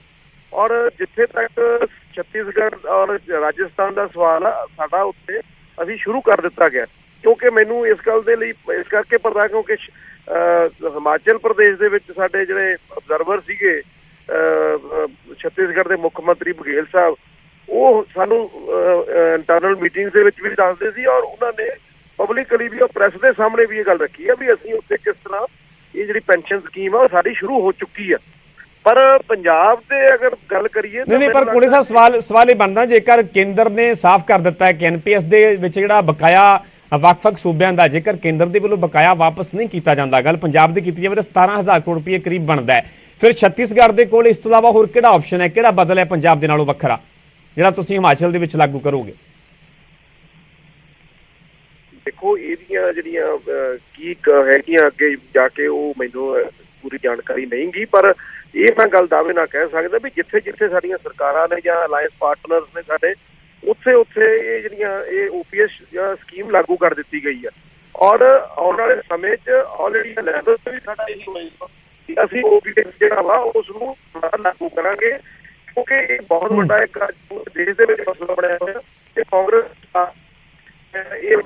ਔਰ ਜਿੱਥੇ ਤੱਕ ਛੱਤੀਸਗੜ੍ਹ ਔਰ ਰਾਜਸਥਾਨ ਦਾ ਸਵਾਲ ਆ, ਸਾਡਾ ਉੱਤੇ ਅਸੀਂ ਸ਼ੁਰੂ ਕਰ ਦਿੱਤਾ ਗਿਆ। ਕਿਉਂਕਿ ਮੈਨੂੰ ਇਸ ਗੱਲ ਦੇ ਲਈ ਇਸ ਕਰਕੇ ਪਤਾ, ਕਿਉਂਕਿ ਹਿਮਾਚਲ ਪ੍ਰਦੇਸ਼ ਦੇ ਵਿੱਚ ਸਾਡੇ ਜਿਹੜੇ ਅਬਜ਼ਰਵਰ ਸੀਗੇ ਛੱਤੀਸਗੜ੍ਹ ਦੇ ਮੁੱਖ ਮੰਤਰੀ ਬਘੇਲ ਸਾਹਿਬ, ਉਹ ਸਾਨੂੰ ਇੰਟਰਨਲ ਮੀਟਿੰਗ ਦੇ ਵਿੱਚ ਵੀ ਦੱਸਦੇ ਸੀ ਔਰ ਉਹਨਾਂ ਨੇ ਪਬਲਿਕਲੀ ਵੀ ਪ੍ਰੈਸ ਦੇ ਸਾਹਮਣੇ ਵੀ ਇਹ ਗੱਲ ਰੱਖੀ ਆ ਵੀ ਅਸੀਂ ਉੱਥੇ ਕਿਸ ਤਰ੍ਹਾਂ ਇਹ ਜਿਹੜੀ ਪੈਨਸ਼ਨ ਸਕੀਮ ਆ ਉਹ ਸਾਡੀ ਸ਼ੁਰੂ ਹੋ ਚੁੱਕੀ ਆ। ਪਰ ਪੰਜਾਬ ਦੇ ਅਗਰ ਗੱਲ ਕਰੀਏ ਨਹੀਂ, ਪਰ ਕੋਟਲੀ ਸਾਹਿਬ ਸਵਾਲ ਇਹ ਬਣਦਾ, ਜੇਕਰ ਕੇਂਦਰ ਨੇ ਸਾਫ਼ ਕਰ ਦਿੱਤਾ ਹੈ ਕਿ NPS ਦੇ ਵਿੱਚ ਜਿਹੜਾ ਬਕਾਇਆ ਵੱਖ-ਵੱਖ ਸੂਬਿਆਂ ਦਾ ਜੇਕਰ ਕੇਂਦਰ ਦੇ ਵੱਲੋਂ ਬਕਾਇਆ ਵਾਪਸ ਨਹੀਂ ਕੀਤਾ ਜਾਂਦਾ, ਗੱਲ ਪੰਜਾਬ ਦੀ ਕੀਤੀ ਜਾਵੇ ਤਾਂ 17,000 ਕਰੋੜ ਰੁਪਏ ਕਰੀਬ ਬਣਦਾ ਹੈ। ਫਿਰ ਛੱਤੀਸਗੜ੍ਹ ਦੇ ਕੋਲ ਇਸ ਤੋਂ ਇਲਾਵਾ ਹੋਰ ਕਿਹੜਾ ਆਪਸ਼ਨ ਹੈ, ਕਿਹੜਾ ਬਦਲ ਹੈ ਪੰਜਾਬ ਦੇ ਨਾਲੋਂ ਵੱਖਰਾ ਜਿਹੜਾ ਤੁਸੀਂ ਹਿਮਾਚਲ ਦੇ ਵਿੱਚ ਲਾਗੂ ਕਰੋਗੇ? ਦੇਖੋ, ਇਹਦੀਆਂ ਜਿਹੜੀਆਂ ਕੀ ਹੈਗੀਆਂ ਅੱਗੇ ਜਾ ਕੇ ਉਹ ਮੈਨੂੰ ਪੂਰੀ ਜਾਣਕਾਰੀ ਨਹੀਂ ਗੀ, ਪਰ ਇਹ ਮੈਂ ਗੱਲ ਦਾਅਵੇ ਨਾਲ ਕਹਿ ਸਕਦਾ ਵੀ ਜਿੱਥੇ ਜਿੱਥੇ ਸਾਡੀਆਂ ਸਰਕਾਰਾਂ ਨੇ ਜਾਂ ਅਲਾਇੰਸ ਪਾਰਟਨਰਸ ਨੇ ਸਾਡੇ, ਉੱਥੇ ਇਹ ਜਿਹੜੀਆਂ ਇਹ OPS ਸਕੀਮ ਲਾਗੂ ਕਰ ਦਿੱਤੀ ਗਈ ਆ। ਔਰ ਆਉਣ ਵਾਲੇ ਸਮੇਂ 'ਚ ਆਲਰੇਡੀ ਲੈਵਲ ਤੇ ਵੀ ਸਾਡਾ ਇਹੀ ਹੋਏਗਾ ਕਿ ਅਸੀਂ OPS ਜਿਹੜਾ ਵਾ ਉਸ ਨੂੰ ਲਾਗੂ ਕਰਾਂਗੇ, ਕਿਉਂਕਿ ਇਹ ਬਹੁਤ ਵੱਡਾ ਇੱਕ ਦੇਸ਼ ਦੇ ਵਿੱਚ ਮਸਲਾ ਬਣਿਆ ਹੋਇਆ ਤੇ ਕਾਂਗਰਸ ਇਹ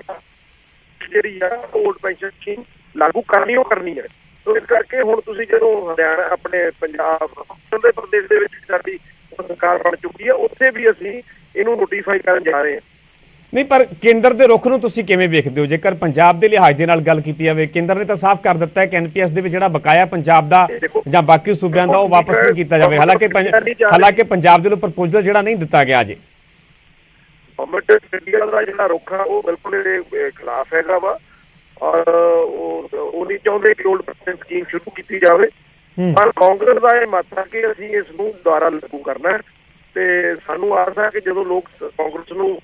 ਜਿਹੜੀ ਆ 올ਡ ਪੈਨਸ਼ਨ ਸਕੀਮ ਲਾਗੂ ਕਰਨੀ ਹੈ। ਸੋ ਇਸ ਕਰਕੇ ਹੁਣ ਤੁਸੀਂ ਜਦੋਂ ਹਰਿਆਣਾ ਆਪਣੇ ਪੰਜਾਬ ਦੇ ਪ੍ਰਦੇਸ਼ ਦੇ ਵਿੱਚ ਸਾਡੀ ਸਰਕਾਰ ਬਣ ਚੁੱਕੀ ਹੈ, ਉੱਥੇ ਵੀ ਅਸੀਂ ਇਹਨੂੰ ਨੋਟੀਫਾਈ ਕਰਨ ਜਾ ਰਹੇ ਹਾਂ। ਨਹੀਂ, ਪਰ ਕੇਂਦਰ ਦੇ ਰੁਖ ਨੂੰ ਤੁਸੀਂ ਕਿਵੇਂ ਵੇਖਦੇ ਹੋ? ਜੇਕਰ ਪੰਜਾਬ ਦੇ ਲਿਹਾਜ਼ ਦੇ ਨਾਲ ਗੱਲ ਕੀਤੀ ਜਾਵੇ, ਕੇਂਦਰ ਨੇ ਤਾਂ ਸਾਫ਼ ਕਰ ਦਿੱਤਾ ਹੈ ਕਿ NPS ਦੇ ਵਿੱਚ ਜਿਹੜਾ ਬਕਾਇਆ ਪੰਜਾਬ ਦਾ ਜਾਂ ਬਾਕੀ ਸੂਬਿਆਂ ਦਾ ਉਹ ਵਾਪਸ ਨਹੀਂ ਕੀਤਾ ਜਾਵੇ। ਹਾਲਾਂਕਿ ਪੰਜਾਬ ਦੇ ਵੱਲੋਂ ਪ੍ਰਪੋਜ਼ਲ ਜਿਹੜਾ ਨਹੀਂ ਦਿੱਤਾ ਗਿਆ ਅਜੇ। ਗਵਰਨਮੈਂਟ ਇੰਡੀਆ ਦਾ ਜਿਹੜਾ ਰੁਖ ਆ ਉਹ ਬਿਲਕੁਲ ਇਹਦੇ ਖਿਲਾਫ ਹੈਗਾ ਵਾ ਔਰ ਉਹ ਨਹੀਂ ਚਾਹੁੰਦੇ ਕਿ 올ਡ ਪੈਨਸ਼ਨ ਸਕੀਮ ਸ਼ੁਰੂ ਕੀਤੀ ਜਾਵੇ। ਪਰ ਕਾਂਗਰਸ ਦਾ ਇਹ ਮਤ ਹੈ ਕਿ ਅਸੀਂ ਇਸ ਨੂੰ ਦੁਬਾਰਾ ਲਾਗੂ ਕਰਨਾ ਤੇ ਸਾਨੂੰ ਆਸ ਹੈ ਕਿ ਜਦੋਂ ਲੋਕ ਕਾਂਗਰਸ ਨੂੰ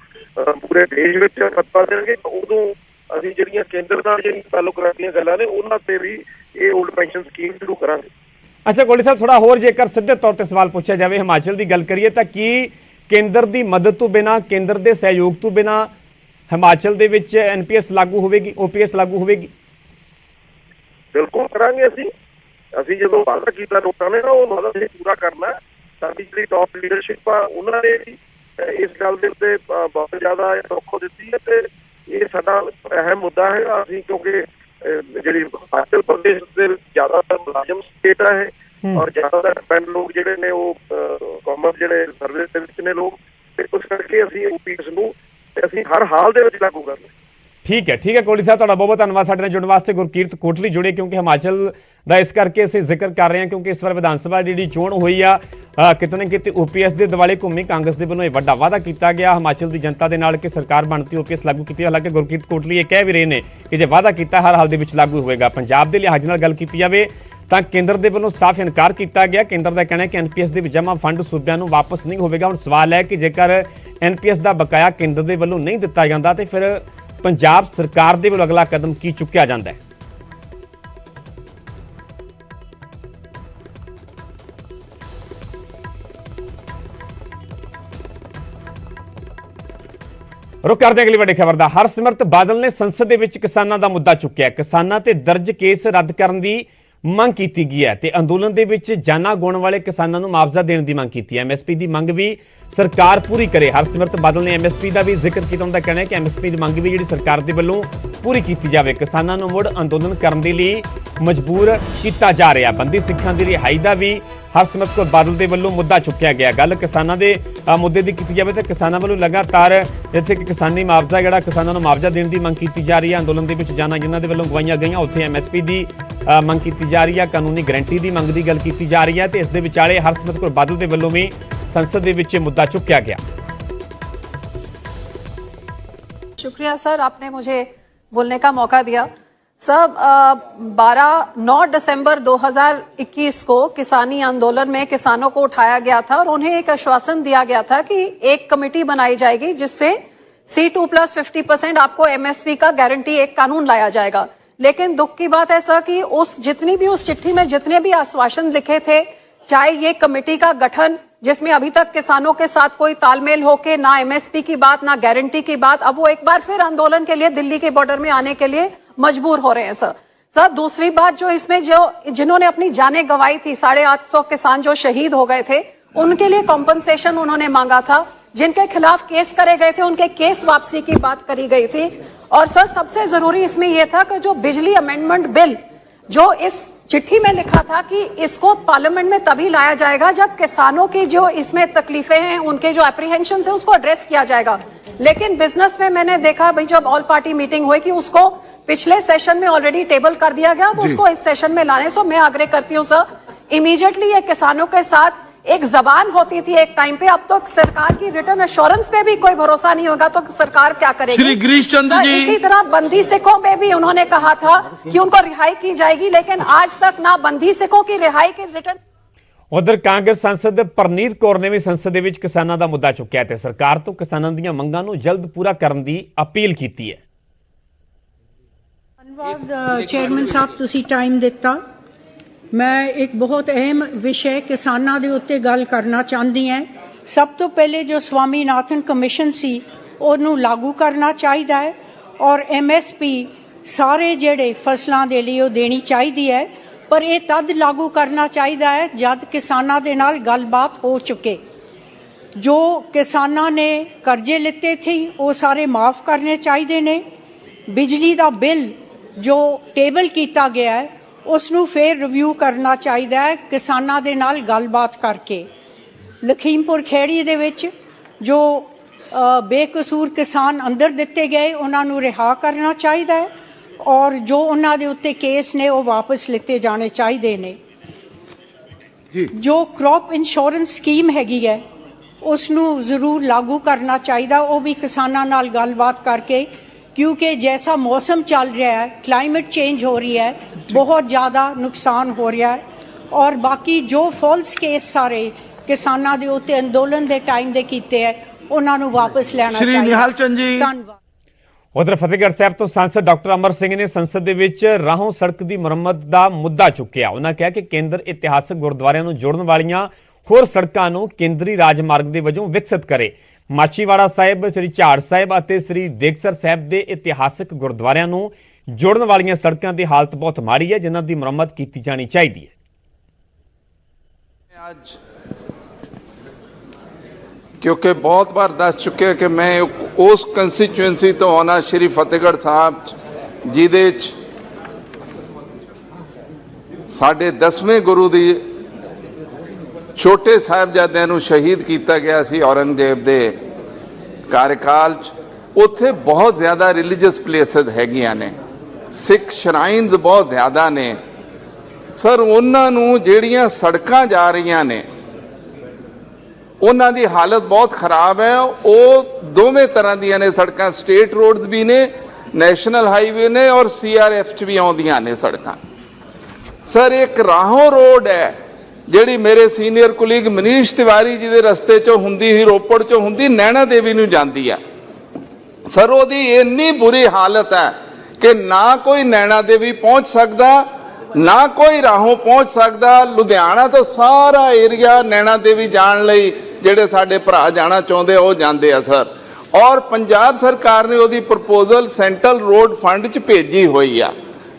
ਪੂਰੇ ਦੇਸ਼ ਵਿੱਚ ਸੱਤਾ ਦੇਣਗੇ ਉਦੋਂ ਅਸੀਂ ਜਿਹੜੀਆਂ ਕੇਂਦਰ ਨਾਲ ਜਿਹੜੀ ਤਾਲੁਕ ਰੱਖਦੀਆਂ ਗੱਲਾਂ ਨੇ ਉਹਨਾਂ ਤੇ ਵੀ ਇਹ 올ਡ ਪੈਨਸ਼ਨ ਸਕੀਮ ਸ਼ੁਰੂ ਕਰਾਂਗੇ। ਅੱਛਾ ਕੋਟਲੀ ਸਾਹਿਬ, ਥੋੜਾ ਹੋਰ ਜੇਕਰ ਸਿੱਧੇ ਤੌਰ ਤੇ ਸਵਾਲ ਪੁੱਛਿਆ ਜਾਵੇ, ਹਿਮਾਚਲ ਦੀ ਗੱਲ ਕਰੀਏ ਤਾਂ ਕੀ ਕੇਂਦਰ ਦੀ ਮਦਦ ਤੋਂ ਬਿਨਾਂ, ਕੇਂਦਰ ਦੇ ਸਹਿਯੋਗ ਤੋਂ ਬਿਨਾਂ ਹਿਮਾਚਲ ਦੇ ਵਿੱਚ NPS ਲਾਗੂ ਹੋਵੇਗੀ, OPS ਲਾਗੂ ਹੋਵੇਗੀ? ਬਿਲਕੁਲ ਕਰਾਂਗੇ। ਅਸੀਂ ਜਦੋਂ ਵਾਅਦਾ ਕੀਤਾ ਲੋਕਾਂ ਨੇ ਨਾ ਉਹ ਵਾਅਦਾ ਪੂਰਾ ਕਰਨਾ। ਸਾਡੀ ਜਿਹੜੀ ਟੌਪ ਲੀਡਰਸ਼ਿਪ ਆ ਉਹਨਾਂ ਨੇ ਇਸ ਗੱਲ ਦੇ ਉੱਤੇ ਬਹੁਤ ਜ਼ਿਆਦਾ ਰੋਕੋ ਦਿੱਤੀ ਹੈ ਤੇ ਇਹ ਸਾਡਾ ਅਹਿਮ ਮੁੱਦਾ ਹੈ। ਅਸੀਂ ਕਿਉਂਕਿ ਜਿਹੜੀ ਹਿਮਾਚਲ ਪ੍ਰਦੇਸ਼ ਦੇ ਜ਼ਿਆਦਾਤਰ ਮੁਲਾਜ਼ਮ ਸਟੇਟ ਆ ਇਹ ਔਰ ਜ਼ਿਆਦਾਤਰ ਡਿਪੈਂਡ ਲੋਕ ਜਿਹੜੇ ਨੇ ਉਹ ਗਵਰਨਮੈਂਟ ਜਿਹੜੇ ਸਰਵਿਸ ਦੇ ਵਿੱਚ ਨੇ ਲੋਕ, ਤੇ ਉਸ ਕਰਕੇ ਅਸੀਂ OPS ਨੂੰ ਅਸੀਂ ਹਰ ਹਾਲ ਦੇ ਵਿੱਚ ਲਾਗੂ ਕਰਨਾ। ਠੀਕ ਹੈ ਕੋਹਲੀ ਸਾਹਿਬ, ਤੁਹਾਡਾ ਬਹੁਤ ਬਹੁਤ ਧੰਨਵਾਦ ਸਾਡੇ ਨਾਲ ਜੁੜਨ ਵਾਸਤੇ। ਗੁਰਕੀਰਤ ਕੋਟਲੀ ਜੁੜੇ, ਕਿਉਂਕਿ ਹਿਮਾਚਲ ਦਾ ਇਸ ਕਰਕੇ ਅਸੀਂ ਜ਼ਿਕਰ ਕਰ ਰਹੇ ਹਾਂ ਕਿਉਂਕਿ ਇਸ ਵਾਰ ਵਿਧਾਨ ਸਭਾ ਜਿਹੜੀ ਚੋਣ ਹੋਈ ਆ ਕਿਤੇ ਨਾ ਕਿਤੇ OPS ਦੇ ਦਿਵਾਲੇ ਘੁੰਮੀ। ਕਾਂਗਰਸ ਦੇ ਵੱਲੋਂ ਇਹ ਵੱਡਾ ਵਾਅਦਾ ਕੀਤਾ ਗਿਆ ਹਿਮਾਚਲ ਦੀ ਜਨਤਾ ਦੇ ਨਾਲ ਕਿ ਸਰਕਾਰ ਬਣਤੀ OPS ਲਾਗੂ ਕੀਤੀ। ਹਾਲਾਂਕਿ ਗੁਰਕੀਰਤ ਕੋਟਲੀ ਇਹ ਕਹਿ ਵੀ ਰਹੇ ਨੇ ਕਿ ਜੇ ਵਾਅਦਾ ਕੀਤਾ ਹਰ ਹਾਲ ਦੇ ਵਿੱਚ ਲਾਗੂ ਹੋਵੇਗਾ। ਪੰਜਾਬ ਦੇ ਲਿਹਾਜ਼ ਨਾਲ ਗੱਲ ਕੀਤੀ ਜਾਵੇ ਤਾਂ ਕੇਂਦਰ ਦੇ ਵੱਲੋਂ ਸਾਫ਼ ਇਨਕਾਰ ਕੀਤਾ ਗਿਆ। ਕੇਂਦਰ ਦਾ ਕਹਿਣਾ ਹੈ ਕਿ NPS ਦੇ ਵਿੱਚ ਜਮ੍ਹਾਂ ਫੰਡ ਸੂਬਿਆਂ ਨੂੰ ਵਾਪਸ ਨਹੀਂ ਹੋਵੇਗਾ। ਹੁਣ ਸਵਾਲ ਹੈ ਕਿ ਜੇਕਰ NPS ਦਾ ਬਕਾਇਆ ਕੇਂਦਰ ਦੇ ਵੱਲੋਂ ਨਹੀਂ ਦਿੱਤਾ ਜਾਂਦਾ ਤੇ ਫਿਰ ਪੰਜਾਬ ਸਰਕਾਰ ਦੇ ਵੱਲੋਂ ਅਗਲਾ ਕਦਮ ਕੀ ਚੁੱਕਿਆ ਜਾਂਦਾ ਹੈ। रुक करते हैं अगली बड़ी खबर दा। हरसिमरत बादल ने संसद दे विच किसानां दा मुद्दा चुक्या। किसानां ते दर्ज केस रद्द करन दी ਮੰਗ ਕੀਤੀ ਗਈ ਹੈ ਤੇ ਅੰਦੋਲਨ ਦੇ ਵਿੱਚ ਜਾਨਾਂ ਗਾਉਣ ਵਾਲੇ ਕਿਸਾਨਾਂ ਨੂੰ ਮੁਆਵਜ਼ਾ ਦੇਣ ਦੀ ਮੰਗ ਕੀਤੀ ਹੈ। MSP ਦੀ ਮੰਗ ਵੀ ਸਰਕਾਰ ਪੂਰੀ ਕਰੇ। ਹਰਸਿਮਰਤ ਬਾਦਲ ਨੇ MSP ਦਾ ਵੀ ਜ਼ਿਕਰ ਕੀਤਾ। ਉਹਨਾਂ ਦਾ ਕਹਿਣਾ ਹੈ ਕਿ MSP ਦੀ ਮੰਗ ਵੀ ਜਿਹੜੀ ਸਰਕਾਰ ਦੇ ਵੱਲੋਂ ਪੂਰੀ ਕੀਤੀ ਜਾਵੇ। ਕਿਸਾਨਾਂ ਨੂੰ ਮੁੜ ਅੰਦੋਲਨ ਕਰਨ ਦੇ ਲਈ ਮਜਬੂਰ ਕੀਤਾ ਜਾ ਰਿਹਾ। ਬੰਦੀ ਸਿੱਖਾਂ ਦੀ ਰਿਹਾਈ ਦਾ ਵੀ ਹਰਸਿਮਰਤ ਕੌਰ ਬਾਦਲ ਦੇ ਵੱਲੋਂ ਮੁੱਦਾ ਚੁੱਕਿਆ ਗਿਆ। ਗੱਲ ਕਿਸਾਨਾਂ ਦੇ ਮੁੱਦੇ ਦੀ ਕੀਤੀ ਜਾਵੇ ਤਾਂ ਕਿਸਾਨਾਂ ਵੱਲੋਂ ਲਗਾਤਾਰ ਇੱਥੇ ਕਿ ਕਿਸਾਨੀ ਮੁਆਵਜ਼ਾ ਜਿਹੜਾ ਕਿਸਾਨਾਂ ਨੂੰ ਮੁਆਵਜ਼ਾ ਦੇਣ ਦੀ ਮੰਗ ਕੀਤੀ ਜਾ ਰਹੀ ਹੈ। ਅੰਦੋਲਨ ਦੇ ਵਿੱਚ ਜਾਨਾਂ ਜਿਨ੍ਹਾਂ ਦੇ ਵੱਲੋਂ ਗਵਾਈਆਂ ਗਈਆਂ ਉੱਥੇ MSP ਦੀ ਮੰਗ ਕੀਤੀ ਜਾ ਰਹੀ ਹੈ। ਕਾਨੂੰਨੀ ਗਰੰਟੀ ਦੀ ਮੰਗ ਦੀ ਗੱਲ ਕੀਤੀ ਜਾ ਰਹੀ ਹੈ ਤੇ ਇਸ ਦੇ ਵਿਚਾਲੇ ਹਰਸਿਮਰਤ ਕੌਰ ਬਾਦਲ ਦੇ ਵੱਲੋਂ ਵੀ संसद ਦੇ ਵਿੱਚ ਮੁੱਦਾ ਚੁੱਕਿਆ ਗਿਆ। शुक्रिया सर, आपने मुझे बोलने का मौका दिया। सर 9 दिसंबर 2021 को किसानी आंदोलन में किसानों को उठाया गया था और उन्हें एक आश्वासन दिया गया था कि एक कमेटी बनाई जाएगी जिससे C2+50% आपको MSP का गारंटी एक कानून लाया जाएगा। लेकिन दुख की बात है सर कि उस चिट्ठी में जितने भी आश्वासन लिखे थे, चाहे ये कमेटी का गठन जिसमें अभी तक किसानों के साथ कोई तालमेल होके ना MSP की बात ना गारंटी की बात, अब वो एक बार फिर आंदोलन के लिए दिल्ली के बॉर्डर में आने के लिए मजबूर हो रहे हैं सर। दूसरी बात जो इसमें जिन्होंने अपनी जानें गंवाई थी, 850 किसान जो शहीद हो गए थे, उनके लिए कॉम्पनसेशन उन्होंने मांगा था। जिनके खिलाफ केस करे गए थे उनके केस वापसी की बात करी गई थी। और सर सबसे जरूरी इसमें यह था कि जो बिजली अमेंडमेंट बिल जो इस चिट्ठी में लिखा था कि इसको पार्लियामेंट में तभी लाया जाएगा जब किसानों की जो इसमें तकलीफें हैं, उनके जो एप्रीहेंशन है उसको एड्रेस किया जाएगा। लेकिन बिजनेस में मैंने देखा भाई जब ऑल पार्टी मीटिंग हुई कि उसको पिछले सेशन में ऑलरेडी टेबल कर दिया गया, अब उसको इस सेशन में लाने। सो मैं आग्रह करती हूँ सर इमीडिएटली ये किसानों के साथ एक जबान होती थी एक टाइम पे, अब तो सरकार की रिटर्न एश्योरेंस पे भी कोई भरोसा नहीं होगा तो सरकार क्या करेगी। श्री गिरीश चंद्र जी, इसी तरह बंदी सिखों में भी उन्होंने कहा था कि उनको रिहाई की जाएगी, लेकिन आज तक ना बंदी सिखों की रिहाई की रिटर्न। उधर कांग्रेस सांसद परनीत कौर ने भी संसद ਦੇ ਵਿੱਚ ਕਿਸਾਨਾਂ ਦਾ ਮੁੱਦਾ ਚੁੱਕਿਆ ਤੇ ਸਰਕਾਰ ਤੋਂ ਕਿਸਾਨਾਂ ਦੀਆਂ ਮੰਗਾਂ ਨੂੰ ਜਲਦ ਪੂਰਾ ਕਰਨ ਦੀ ਅਪੀਲ ਕੀਤੀ ਹੈ। ਧੰਨਵਾਦ ਚੇਅਰਮੈਨ ਸਾਹਿਬ, ਤੁਸੀਂ ਟਾਈਮ ਦਿੱਤਾ। मैं एक बहुत अहम विषय किसानों के उत्ते गल करना चाहती हैं। सब तो पहले जो स्वामीनाथन कमीशन सी उन्होंने लागू करना चाहिए है और MSP सारे जेड़े फसलों के लिए देनी चाहिए है, पर यह तद लागू करना चाहिए है जब किसानों के नाल गलबात हो चुके। जो किसानों ने कर्जे लिते थे वो सारे माफ़ करने चाहिए ने। बिजली का बिल जो टेबल किया गया है उसनू फिर रिव्यू करना चाहिए है किसानों के नाल गलबात करके। लखीमपुर खेड़ी दे विच जो बेकसूर किसान अंदर दिते गए उन्होंने रिहा करना चाहिए है और जो उन्होंने उत्ते केस ने वो वापस लिते जाने चाहिए ने। जो क्रॉप इंश्योरेंस स्कीम हैगी है उसनू जरूर लागू करना चाहिए, वो भी किसानों नाल गलबात करके, क्योंकि जैसा मौसम चल रहा है, क्लाइमेट चेंज हो रही है, बहुत ज़्यादा नुकसान हो रहा है। और बाकी जो फॉल्स केस सारे किसानों के उत्ते अंदोलन के टाइम दे कीते हैं उन्होंने वापस लेना चाहिए। निहाल चंद जी, धन्यवाद। उधर फतेहगढ़ साहब तो सांसद डॉक्टर अमर सिंह ने संसद ਦੇ ਵਿੱਚ ਰਾਹੋਂ ਸੜਕ ਦੀ ਮੁਰੰਮਤ ਦਾ ਮੁੱਦਾ ਚੁੱਕਿਆ। ਉਹਨਾਂ ਕਿਹਾ ਕਿ ਕੇਂਦਰ ਇਤਿਹਾਸਕ ਗੁਰਦੁਆਰਿਆਂ ਨੂੰ ਜੋੜਨ ਵਾਲੀਆਂ ਹੋਰ ਸੜਕਾਂ ਨੂੰ ਕੇਂਦਰੀ ਰਾਜ ਮਾਰਗ ਦੇ ਵਜੋਂ ਵਿਕਸਿਤ ਕਰੇ। ਮਾਛੀਵਾੜਾ ਸਾਹਿਬ, ਸ੍ਰੀ ਝਾੜ ਸਾਹਿਬ ਅਤੇ ਸ੍ਰੀ ਦੇਗਸਰ ਸਾਹਿਬ ਦੇ ਇਤਿਹਾਸਕ ਗੁਰਦੁਆਰਿਆਂ ਨੂੰ ਜੋੜਨ ਵਾਲੀਆਂ ਸੜਕਾਂ ਦੀ ਹਾਲਤ ਬਹੁਤ ਮਾੜੀ ਹੈ ਜਿਨ੍ਹਾਂ ਦੀ ਮੁਰੰਮਤ ਕੀਤੀ ਜਾਣੀ ਚਾਹੀਦੀ ਹੈ। आज क्योंकि बहुत बार दस चुके कि मैं उस कंस्टिट्यूएंसी तो आना श्री फतेहगढ़ साहब जिहदे साढ़े 10वें गुरु दी छोटे साहिबजादियां नूं शहीद किया गया सी औरंगजेब दे कार्यकाल ਉੱਥੇ ਬਹੁਤ ਜ਼ਿਆਦਾ ਰਿਲੀਜੀਅਸ ਪਲੇਸਿਸ ਹੈਗੀਆਂ ਨੇ, ਸਿੱਖ ਸ਼ਰਾਈਨਸ ਬਹੁਤ ਜ਼ਿਆਦਾ ਨੇ ਸਰ। ਉਹਨਾਂ ਨੂੰ ਜਿਹੜੀਆਂ ਸੜਕਾਂ ਜਾ ਰਹੀਆਂ ਨੇ ਉਹਨਾਂ ਦੀ ਹਾਲਤ ਬਹੁਤ ਖਰਾਬ ਹੈ। ਉਹ ਦੋਵੇਂ ਤਰ੍ਹਾਂ ਦੀਆਂ ਨੇ ਸੜਕਾਂ, ਸਟੇਟ ਰੋਡਸ ਵੀ ਨੇ, ਨੈਸ਼ਨਲ ਹਾਈਵੇ ਨੇ ਔਰ CRF 'ਚ ਵੀ ਆਉਂਦੀਆਂ ਨੇ ਸੜਕਾਂ ਸਰ। ਇੱਕ ਰਾਹੋਂ ਰੋਡ ਹੈ ਜਿਹੜੀ ਮੇਰੇ ਸੀਨੀਅਰ ਕੁਲੀਗ ਮਨੀਸ਼ ਤਿਵਾਰੀ ਜੀ ਦੇ ਰਸਤੇ 'ਚੋਂ ਹੁੰਦੀ ਹੀ, ਰੋਪੜ 'ਚੋਂ ਹੁੰਦੀ ਨੈਣਾ ਦੇਵੀ ਨੂੰ ਜਾਂਦੀ ਆ ਸਰ। ਉਹਦੀ ਇੰਨੀ ਬੁਰੀ ਹਾਲਤ ਹੈ ਕਿ ਨਾ ਕੋਈ ਨੈਣਾ ਦੇਵੀ ਪਹੁੰਚ ਸਕਦਾ, ਨਾ ਕੋਈ ਰਾਹੋਂ ਪਹੁੰਚ ਸਕਦਾ। ਲੁਧਿਆਣਾ ਤੋਂ ਸਾਰਾ ਏਰੀਆ ਨੈਣਾ ਦੇਵੀ ਜਾਣ ਲਈ ਜਿਹੜੇ ਸਾਡੇ ਭਰਾ ਜਾਣਾ ਚਾਹੁੰਦੇ ਉਹ ਜਾਂਦੇ ਆ ਸਰ। ਔਰ ਪੰਜਾਬ ਸਰਕਾਰ ਨੇ ਉਹਦੀ ਪ੍ਰਪੋਜ਼ਲ ਸੈਂਟਰਲ ਰੋਡ ਫੰਡ 'ਚ ਭੇਜੀ ਹੋਈ ਆ।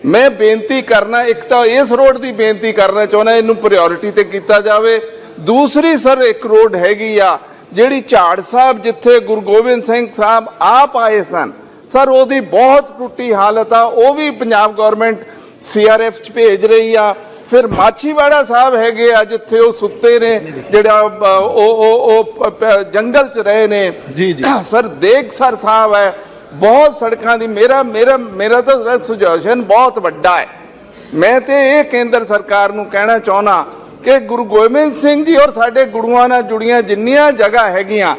ਮੈਂ ਬੇਨਤੀ ਕਰਨਾ, ਇੱਕ ਤਾਂ ਇਸ ਰੋਡ ਦੀ ਬੇਨਤੀ ਕਰਨਾ ਚਾਹੁੰਦਾ ਇਹਨੂੰ ਪ੍ਰਾਇੋਰਟੀ ਤੇ ਕੀਤਾ ਜਾਵੇ। ਦੂਸਰੀ ਸਰ ਇੱਕ ਰੋਡ ਹੈਗੀ ਆ ਜਿਹੜੀ ਝਾੜ ਸਾਹਿਬ, ਜਿੱਥੇ ਗੁਰੂ ਗੋਬਿੰਦ ਸਿੰਘ ਸਾਹਿਬ ਆਪ ਆਏ ਸਨ ਸਰ, ਉਹਦੀ ਬਹੁਤ ਟੁੱਟੀ ਹਾਲਤ ਆ। ਉਹ ਵੀ ਪੰਜਾਬ ਗਵਰਨਮੈਂਟ CRF 'ਚ ਭੇਜ ਰਹੀ ਆ। ਫਿਰ ਮਾਛੀਵਾੜਾ ਸਾਹਿਬ ਹੈਗੇ ਆ ਜਿੱਥੇ ਉਹ ਸੁੱਤੇ ਨੇ, ਜਿਹੜਾ ਉਹ ਜੰਗਲ 'ਚ ਰਹੇ ਨੇ ਸਰ। ਦੇਗਸਰ ਸਾਹਿਬ ਹੈ, ਬਹੁਤ ਸੜਕਾਂ ਦੀ ਮੇਰਾ ਤਾਂ ਸੁਜੈਸ਼ਨ ਬਹੁਤ ਵੱਡਾ ਹੈ। ਮੈਂ ਤੇ ਇਹ ਕੇਂਦਰ ਸਰਕਾਰ ਨੂੰ ਕਹਿਣਾ ਚਾਹੁੰਦਾ ਕਿ ਗੁਰੂ ਗੋਬਿੰਦ ਸਿੰਘ ਜੀ ਔਰ ਸਾਡੇ ਗੁਰੂਆਂ ਨਾਲ ਜੁੜੀਆਂ ਜਿੰਨੀਆਂ ਜਗ੍ਹਾ ਹੈਗੀਆਂ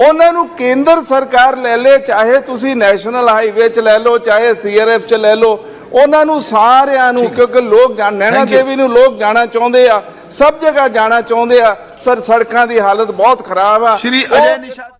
ਉਹਨਾਂ ਨੂੰ ਕੇਂਦਰ ਸਰਕਾਰ ਲੈ ਲੇ, ਚਾਹੇ ਤੁਸੀਂ ਨੈਸ਼ਨਲ ਹਾਈਵੇ 'ਚ ਲੈ ਲਓ, ਚਾਹੇ CRF 'ਚ ਲੈ ਲਓ, ਉਹਨਾਂ ਨੂੰ ਸਾਰਿਆਂ ਨੂੰ, ਕਿਉਂਕਿ ਲੋਕ ਨੈਣਾ ਦੇਵੀ ਨੂੰ ਲੋਕ ਜਾਣਾ ਚਾਹੁੰਦੇ ਆ, ਸਭ ਜਗ੍ਹਾ ਜਾਣਾ ਚਾਹੁੰਦੇ ਆ ਸਰ। ਸੜਕਾਂ ਦੀ ਹਾਲਤ ਬਹੁਤ ਖਰਾਬ ਆ। ਸ਼੍ਰੀ ਅਜੇ ਨਿਸ਼ਾਦ